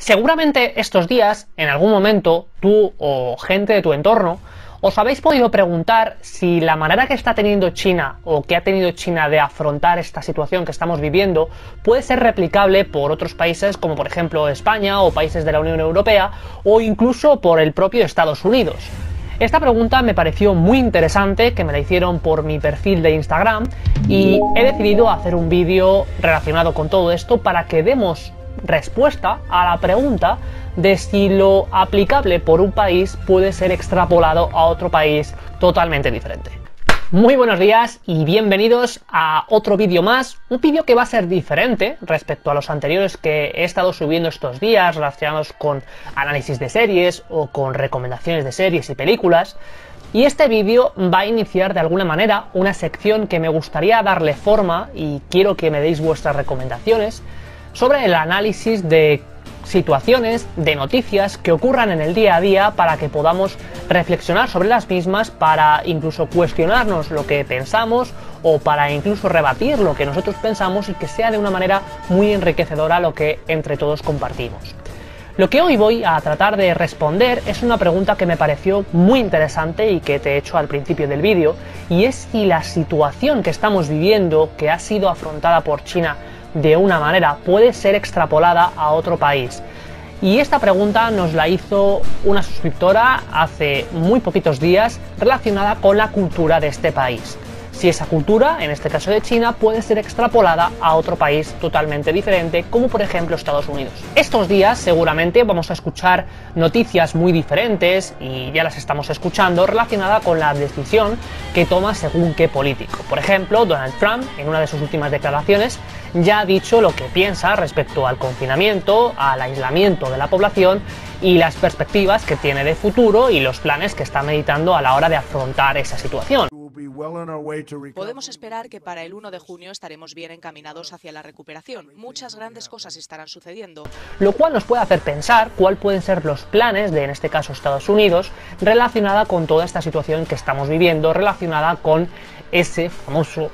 Seguramente estos días, en algún momento, tú o gente de tu entorno, os habéis podido preguntar si la manera que está teniendo China o que ha tenido China de afrontar esta situación que estamos viviendo puede ser replicable por otros países como por ejemplo España o países de la Unión Europea o incluso por el propio Estados Unidos. Esta pregunta me pareció muy interesante, que me la hicieron por mi perfil de Instagram, y he decidido hacer un vídeo relacionado con todo esto para que demos respuesta a la pregunta de si lo aplicable por un país puede ser extrapolado a otro país totalmente diferente. Muy buenos días y bienvenidos a otro vídeo más, un vídeo que va a ser diferente respecto a los anteriores que he estado subiendo estos días relacionados con análisis de series o con recomendaciones de series y películas. Y este vídeo va a iniciar de alguna manera una sección que me gustaría darle forma y quiero que me deis vuestras recomendaciones sobre el análisis de situaciones, de noticias que ocurran en el día a día para que podamos reflexionar sobre las mismas, para incluso cuestionarnos lo que pensamos o para incluso rebatir lo que nosotros pensamos y que sea de una manera muy enriquecedora lo que entre todos compartimos. Lo que hoy voy a tratar de responder es una pregunta que me pareció muy interesante y que te he hecho al principio del vídeo, y es si la situación que estamos viviendo, que ha sido afrontada por China de una manera, puede ser extrapolada a otro país. Y esta pregunta nos la hizo una suscriptora hace muy poquitos días relacionada con la cultura de este país. Si esa cultura, en este caso de China, puede ser extrapolada a otro país totalmente diferente, como por ejemplo Estados Unidos. Estos días seguramente vamos a escuchar noticias muy diferentes, y ya las estamos escuchando, relacionada con la decisión que toma según qué político. Por ejemplo, Donald Trump, en una de sus últimas declaraciones, ya ha dicho lo que piensa respecto al confinamiento, al aislamiento de la población y las perspectivas que tiene de futuro y los planes que está meditando a la hora de afrontar esa situación. Podemos esperar que para el 1 de junio estaremos bien encaminados hacia la recuperación. Muchas grandes cosas estarán sucediendo. Lo cual nos puede hacer pensar cuáles pueden ser los planes de, en este caso, Estados Unidos, relacionada con toda esta situación que estamos viviendo, relacionada con ese famoso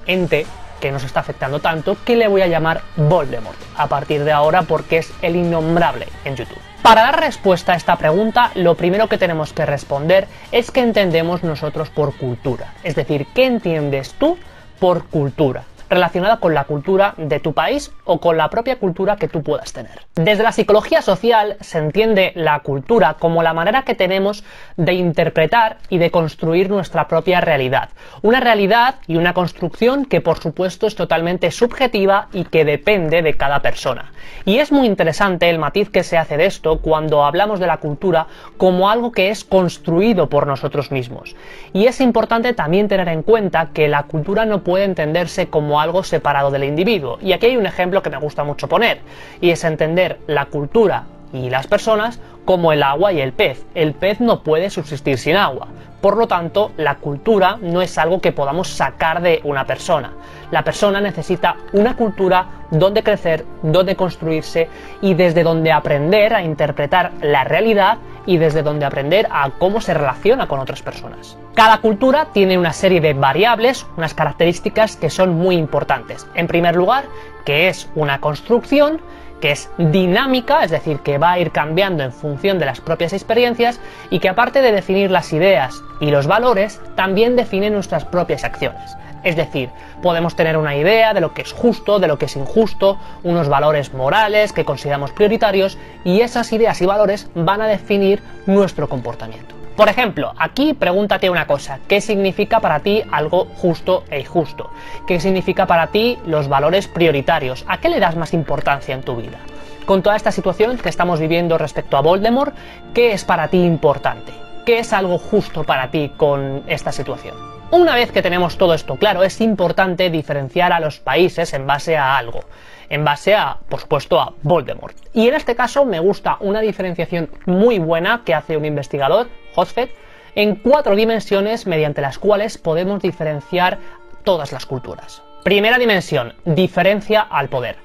ente que nos está afectando tanto, que le voy a llamar Voldemort a partir de ahora porque es el innombrable en YouTube. Para dar respuesta a esta pregunta, lo primero que tenemos que responder es qué entendemos nosotros por cultura. Es decir, ¿qué entiendes tú por cultura? Relacionada con la cultura de tu país o con la propia cultura que tú puedas tener. Desde la psicología social se entiende la cultura como la manera que tenemos de interpretar y de construir nuestra propia realidad. Una realidad y una construcción que por supuesto es totalmente subjetiva y que depende de cada persona. Y es muy interesante el matiz que se hace de esto cuando hablamos de la cultura como algo que es construido por nosotros mismos. Y es importante también tener en cuenta que la cultura no puede entenderse como algo separado del individuo. Y aquí hay un ejemplo que me gusta mucho poner, y es entender la cultura y las personas como el agua y el pez. El pez no puede subsistir sin agua. Por lo tanto, la cultura no es algo que podamos sacar de una persona. La persona necesita una cultura donde crecer, donde construirse y desde donde aprender a interpretar la realidad y desde donde aprender a cómo se relaciona con otras personas. Cada cultura tiene una serie de variables, unas características que son muy importantes. En primer lugar, que es una construcción, que es dinámica, es decir, que va a ir cambiando en función de las propias experiencias y que aparte de definir las ideas y los valores, también define nuestras propias acciones. Es decir, podemos tener una idea de lo que es justo, de lo que es injusto, unos valores morales que consideramos prioritarios, y esas ideas y valores van a definir nuestro comportamiento. Por ejemplo, aquí pregúntate una cosa: ¿qué significa para ti algo justo e injusto? ¿Qué significa para ti los valores prioritarios? ¿A qué le das más importancia en tu vida? Con toda esta situación que estamos viviendo respecto a Voldemort, ¿qué es para ti importante? ¿Qué es algo justo para ti con esta situación? Una vez que tenemos todo esto claro, es importante diferenciar a los países en base a algo. En base a, por supuesto, a Voldemort. Y en este caso me gusta una diferenciación muy buena que hace un investigador, Hosfeld, en 4 dimensiones mediante las cuales podemos diferenciar todas las culturas. Primera dimensión: diferencia al poder.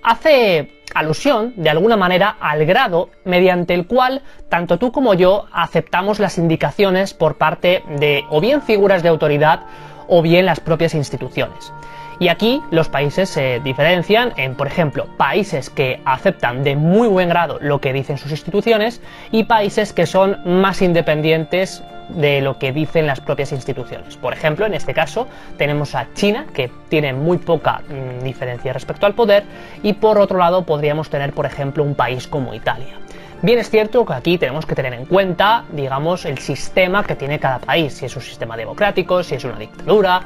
Hace alusión, de alguna manera, al grado mediante el cual tanto tú como yo aceptamos las indicaciones por parte de o bien figuras de autoridad o bien las propias instituciones. Y aquí los países se diferencian en, por ejemplo, países que aceptan de muy buen grado lo que dicen sus instituciones y países que son más independientes de lo que dicen las propias instituciones. Por ejemplo, en este caso tenemos a China, que tiene muy poca diferencia respecto al poder, y por otro lado podríamos tener, por ejemplo, un país como Italia. Bien, es cierto que aquí tenemos que tener en cuenta, digamos, el sistema que tiene cada país, si es un sistema democrático, si es una dictadura.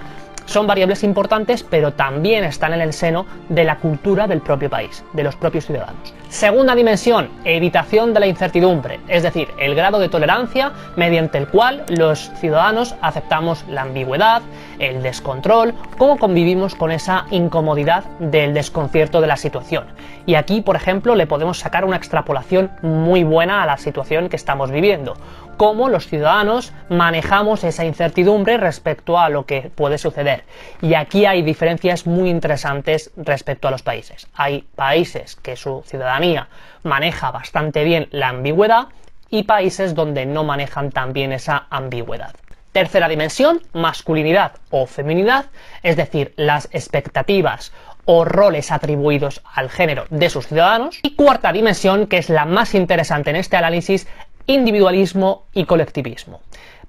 Son variables importantes, pero también están en el seno de la cultura del propio país, de los propios ciudadanos. Segunda dimensión, evitación de la incertidumbre, es decir, el grado de tolerancia mediante el cual los ciudadanos aceptamos la ambigüedad, el descontrol, cómo convivimos con esa incomodidad del desconcierto de la situación. Y aquí, por ejemplo, le podemos sacar una extrapolación muy buena a la situación que estamos viviendo. Cómo los ciudadanos manejamos esa incertidumbre respecto a lo que puede suceder. Y aquí hay diferencias muy interesantes respecto a los países. Hay países que su ciudadanía maneja bastante bien la ambigüedad y países donde no manejan tan bien esa ambigüedad. Tercera dimensión, masculinidad o feminidad, es decir, las expectativas o roles atribuidos al género de sus ciudadanos. Y cuarta dimensión, que es la más interesante en este análisis, individualismo y colectivismo.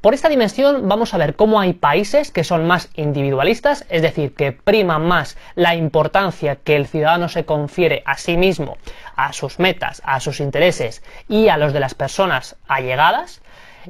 Por esta dimensión vamos a ver cómo hay países que son más individualistas, es decir, que priman más la importancia que el ciudadano se confiere a sí mismo, a sus metas, a sus intereses y a los de las personas allegadas.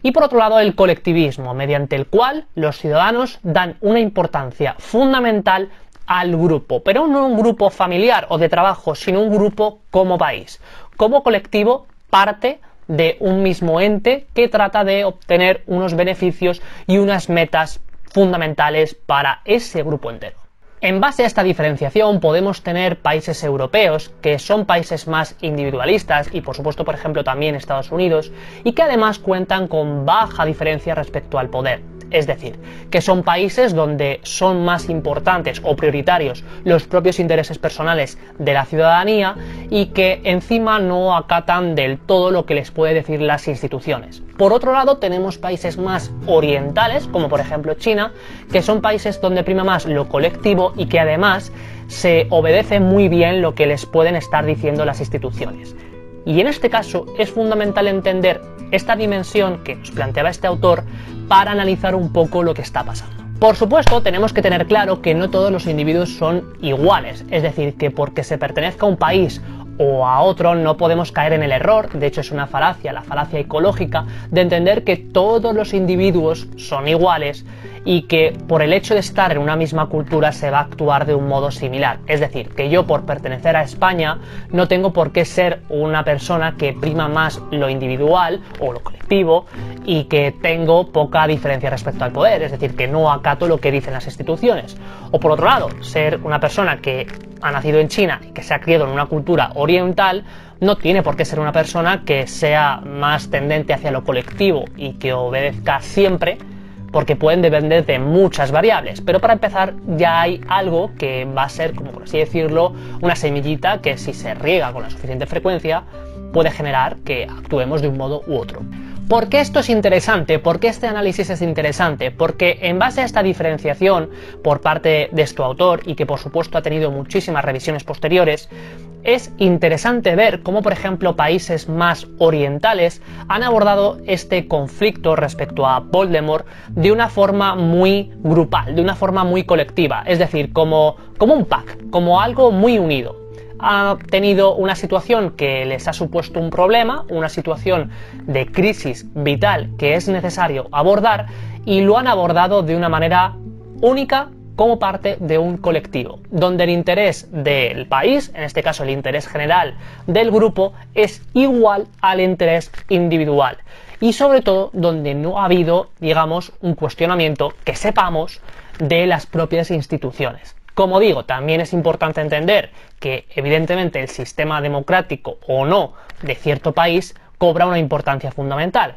Y por otro lado, el colectivismo, mediante el cual los ciudadanos dan una importancia fundamental al grupo, pero no un grupo familiar o de trabajo, sino un grupo como país, como colectivo, parte de un mismo ente que trata de obtener unos beneficios y unas metas fundamentales para ese grupo entero. En base a esta diferenciación podemos tener países europeos que son países más individualistas y por supuesto, por ejemplo, también Estados Unidos, y que además cuentan con baja diferencia respecto al poder. Es decir, que son países donde son más importantes o prioritarios los propios intereses personales de la ciudadanía y que encima no acatan del todo lo que les puede decir las instituciones. Por otro lado, tenemos países más orientales, como por ejemplo China, que son países donde prima más lo colectivo y que además se obedece muy bien lo que les pueden estar diciendo las instituciones. Y en este caso es fundamental entender esta dimensión que nos planteaba este autor para analizar un poco lo que está pasando. Por supuesto, tenemos que tener claro que no todos los individuos son iguales, es decir, que porque se pertenezca a un país o a otro no podemos caer en el error, de hecho es una falacia, la falacia ecológica, de entender que todos los individuos son iguales y que por el hecho de estar en una misma cultura se va a actuar de un modo similar. Es decir, que yo por pertenecer a España no tengo por qué ser una persona que prima más lo individual o lo colectivo y que tengo poca diferencia respecto al poder, es decir, que no acato lo que dicen las instituciones. O por otro lado, ser una persona que ha nacido en China y que se ha criado en una cultura oriental no tiene por qué ser una persona que sea más tendente hacia lo colectivo y que obedezca siempre, porque pueden depender de muchas variables. Pero para empezar ya hay algo que va a ser, como por así decirlo, una semillita que si se riega con la suficiente frecuencia puede generar que actuemos de un modo u otro. ¿Por qué esto es interesante? ¿Por qué este análisis es interesante? Porque en base a esta diferenciación por parte de este autor, y que por supuesto ha tenido muchísimas revisiones posteriores, es interesante ver cómo, por ejemplo, países más orientales han abordado este conflicto respecto a Voldemort de una forma muy grupal, de una forma muy colectiva, es decir, como un pack, como algo muy unido. Ha tenido una situación que les ha supuesto un problema, una situación de crisis vital que es necesario abordar, y lo han abordado de una manera única como parte de un colectivo, donde el interés del país, en este caso el interés general del grupo, es igual al interés individual. Y sobre todo donde no ha habido, digamos, un cuestionamiento que sepamos de las propias instituciones. Como digo, también es importante entender que evidentemente el sistema democrático o no de cierto país cobra una importancia fundamental,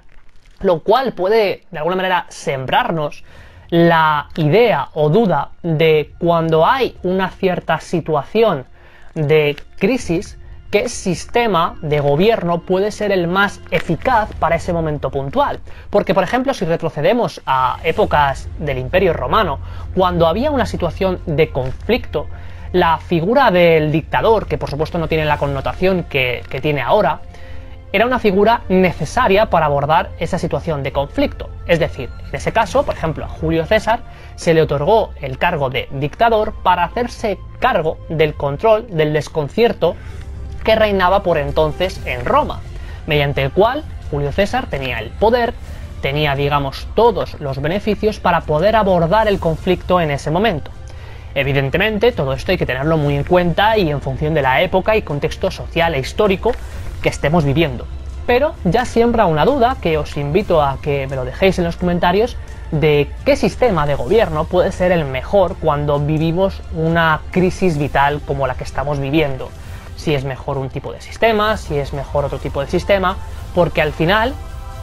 lo cual puede de alguna manera sembrarnos la idea o duda de cuando hay una cierta situación de crisis, qué sistema de gobierno puede ser el más eficaz para ese momento puntual. Porque, por ejemplo, si retrocedemos a épocas del Imperio Romano, cuando había una situación de conflicto, la figura del dictador, que por supuesto no tiene la connotación que tiene ahora, era una figura necesaria para abordar esa situación de conflicto. Es decir, en ese caso, por ejemplo, a Julio César se le otorgó el cargo de dictador para hacerse cargo del control del desconcierto que reinaba por entonces en Roma, mediante el cual Julio César tenía el poder, tenía, digamos, todos los beneficios para poder abordar el conflicto en ese momento. Evidentemente, todo esto hay que tenerlo muy en cuenta y en función de la época y contexto social e histórico que estemos viviendo. Pero ya siembra una duda que os invito a que me lo dejéis en los comentarios de qué sistema de gobierno puede ser el mejor cuando vivimos una crisis vital como la que estamos viviendo. Si es mejor un tipo de sistema, si es mejor otro tipo de sistema, porque al final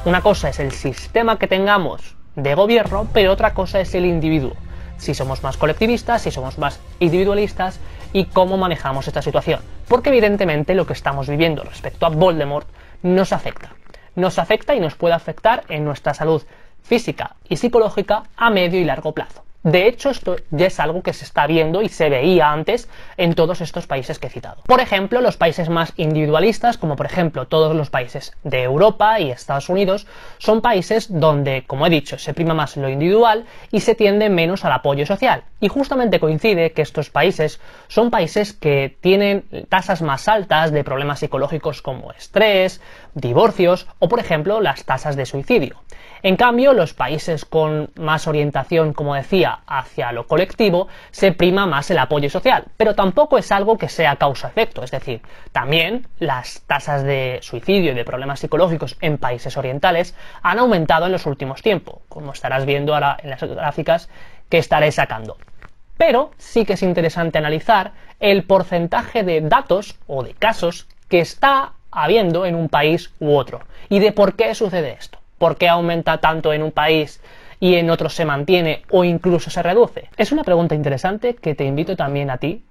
una cosa es el sistema que tengamos de gobierno, pero otra cosa es el individuo. Si somos más colectivistas, si somos más individualistas y cómo manejamos esta situación. Porque evidentemente lo que estamos viviendo respecto a Voldemort nos afecta. Nos afecta y nos puede afectar en nuestra salud física y psicológica a medio y largo plazo. De hecho, esto ya es algo que se está viendo y se veía antes en todos estos países que he citado. Por ejemplo, los países más individualistas, como por ejemplo todos los países de Europa y Estados Unidos, son países donde, como he dicho, se prima más lo individual y se tiende menos al apoyo social. Y justamente coincide que estos países son países que tienen tasas más altas de problemas psicológicos como estrés, divorcios o, por ejemplo, las tasas de suicidio. En cambio, los países con más orientación, como decía, hacia lo colectivo, se prima más el apoyo social, pero tampoco es algo que sea causa-efecto, es decir, también las tasas de suicidio y de problemas psicológicos en países orientales han aumentado en los últimos tiempos, como estarás viendo ahora en las gráficas que estaré sacando. Pero sí que es interesante analizar el porcentaje de datos o de casos que está habiendo en un país u otro y de por qué sucede esto. ¿Por qué aumenta tanto en un país y en otro se mantiene o incluso se reduce? Es una pregunta interesante que te invito también a ti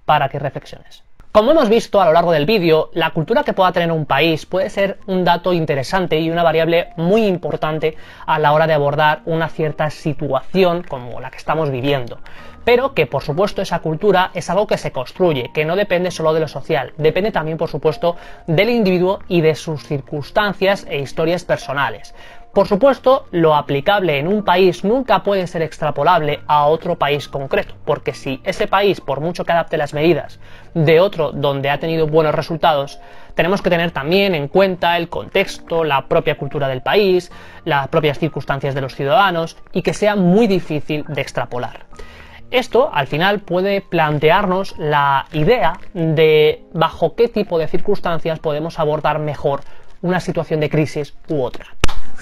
para que reflexiones. Como hemos visto a lo largo del vídeo, la cultura que pueda tener un país puede ser un dato interesante y una variable muy importante a la hora de abordar una cierta situación como la que estamos viviendo. Pero que, por supuesto, esa cultura es algo que se construye, que no depende solo de lo social, depende también, por supuesto, del individuo y de sus circunstancias e historias personales. Por supuesto, lo aplicable en un país nunca puede ser extrapolable a otro país concreto, porque si ese país, por mucho que adapte las medidas de otro donde ha tenido buenos resultados, tenemos que tener también en cuenta el contexto, la propia cultura del país, las propias circunstancias de los ciudadanos, y que sea muy difícil de extrapolar. Esto, al final, puede plantearnos la idea de bajo qué tipo de circunstancias podemos abordar mejor una situación de crisis u otra.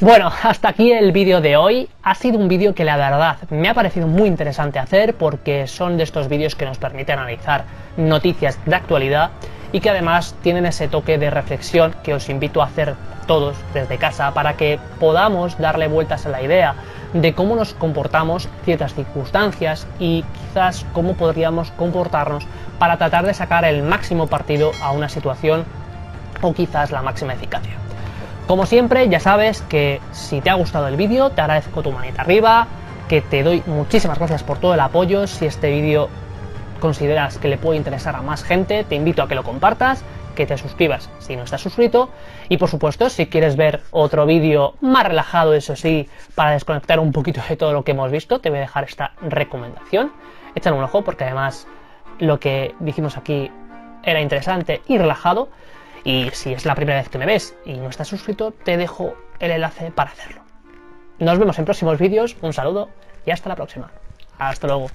Bueno, hasta aquí el vídeo de hoy. Ha sido un vídeo que la verdad me ha parecido muy interesante hacer porque son de estos vídeos que nos permiten analizar noticias de actualidad y que además tienen ese toque de reflexión que os invito a hacer todos desde casa para que podamos darle vueltas a la idea de cómo nos comportamos en ciertas circunstancias y quizás cómo podríamos comportarnos para tratar de sacar el máximo partido a una situación o quizás la máxima eficacia. Como siempre, ya sabes que si te ha gustado el vídeo, te agradezco tu manita arriba, que te doy muchísimas gracias por todo el apoyo. Si este vídeo consideras que le puede interesar a más gente, te invito a que lo compartas, que te suscribas si no estás suscrito y, por supuesto, si quieres ver otro vídeo más relajado, eso sí, para desconectar un poquito de todo lo que hemos visto, te voy a dejar esta recomendación. Échale un ojo porque además lo que dijimos aquí era interesante y relajado. Y si es la primera vez que me ves y no estás suscrito, te dejo el enlace para hacerlo. Nos vemos en próximos vídeos, un saludo y hasta la próxima. Hasta luego.